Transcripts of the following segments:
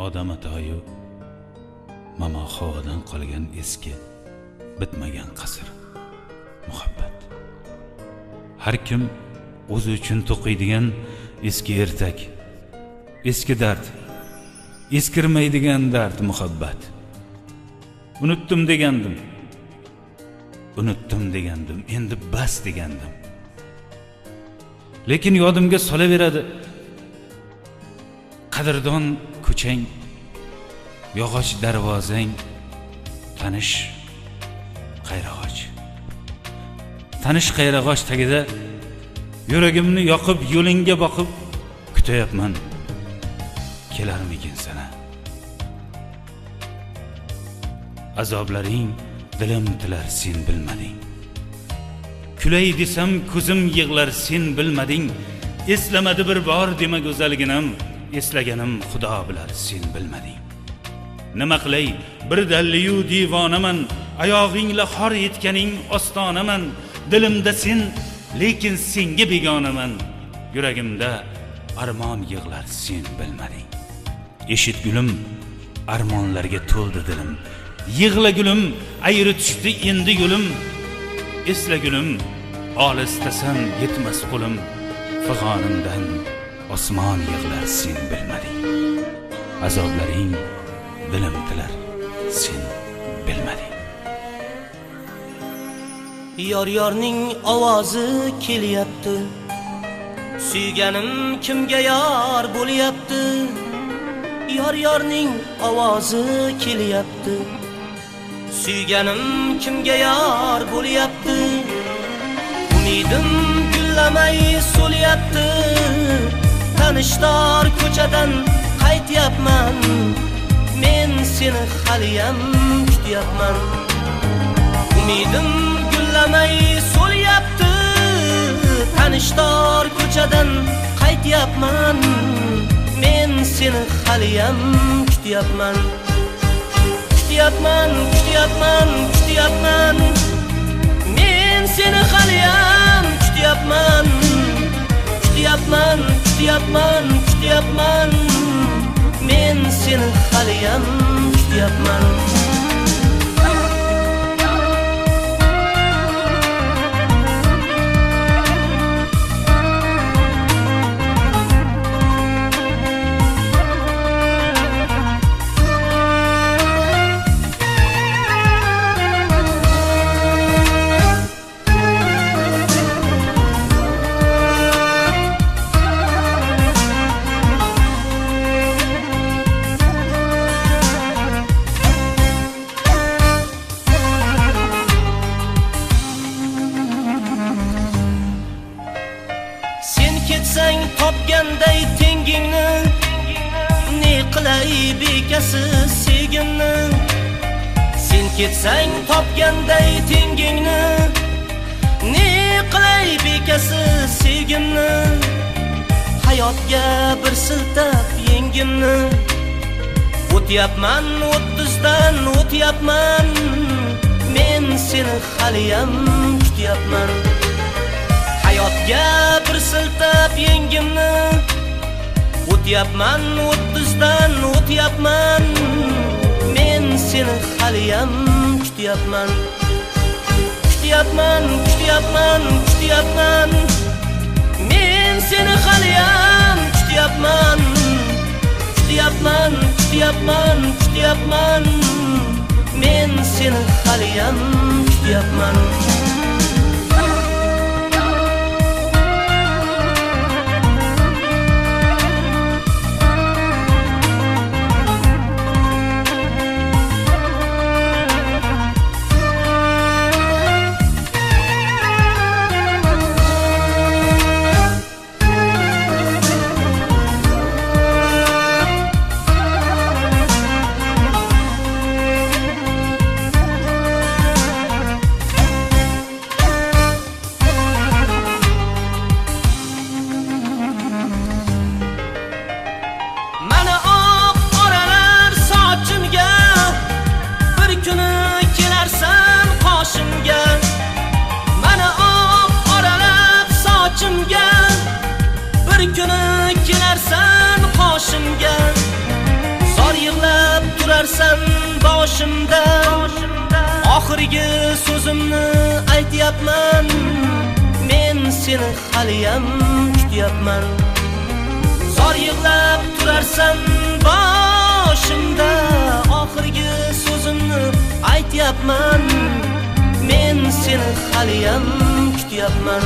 odam atoyu mamo havodan qolgan eski bitmagan qasr muhabbat. Har kim o'zi uchun to'qiydigan eski ertak, eski dard, eskirmaydigan dard muhabbat. Unutdim degandim, endi bas degandim. Lekin yodimga solaveradi qadrdon ko'chang, yog'och darvozang, tanish qayrag'och tagida yuragimni yoqib yo'lingga boqib kutayapman, kelarmikin sana. Azoblaring dilim tilar, sen bilmading. Kulay desam ko'zim yig'lar, sen bilmading. Eslamadi bir bor dema go'zalginam, eslaganim Xudo bilar, sen bilmading. Nima qilay, bir dalliyu divonaman, oyog'ingla xor yetganing ostonaman. Dilimda sen, lekin senga begonaman. Yuragimda armon yig'lar, sen bilmading. Eshit gulim, armonlarga to'ldi dilim. Yig'la gulim, ayri tushdi endi yo'lim. Esla gulim, olisdasan yetmas qo'lim. Fig'onimdan osmon yig'lar, sen bilmading. Azoblaring dilim tilar, sen bilmading. Yorning ovozi kelyapti, suyganim kimga yor bo'lyapti. Yorning ovozi kelyapti, suyganim kimga yor bo'lyapti. Umidim gullamay so'lyapti, tanishtor ko'chadan qaytyapman. Men seni haliyam kutyapman. Umidim gullamay so'lyapti, tanishtor ko'chadan qaytyapman. Men seni haliyam kutyapman. Kutyapman. Men seni haliyam kutyapman. Kutyapman. Men seni haliyam kutyapman. Ketsang topganday tengingni, ne qilay bekasi sevgimni. Sen ketsang topganday tengingni, ne qilay bekasi sevgimni. Hayotga bir siltab yengimni, o'tyapman 30dan o'tyapman. Men seni haliyam kutyapman. Hayotga bir siltab yengimni, o'tyapman 30dan o'tyapman. Men seni haliyam kutyapman. Men seni haliyam kutyapman. Men seni haliyam kutyapman. boshimda oxirgi so'zimni aytyapman. Men seni haliyam kutyapman. Zor yig'lab turarsan boshimda oxirgi so'zimni aytyapman. Men seni haliyam kutyapman.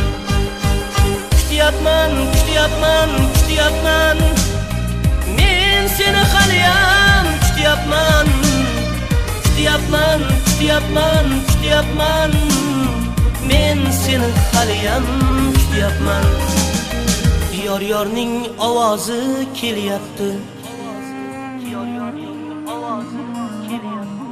Kutyapman, kutyapman, kutyapman. Men seni haliyam kutyapman. Kutyapman, kutyapman, kutyapman. Men seni haliyam kutyapman. Yor-yorning ovozi kelyapti. Yor-yorning ovozi kelyapti.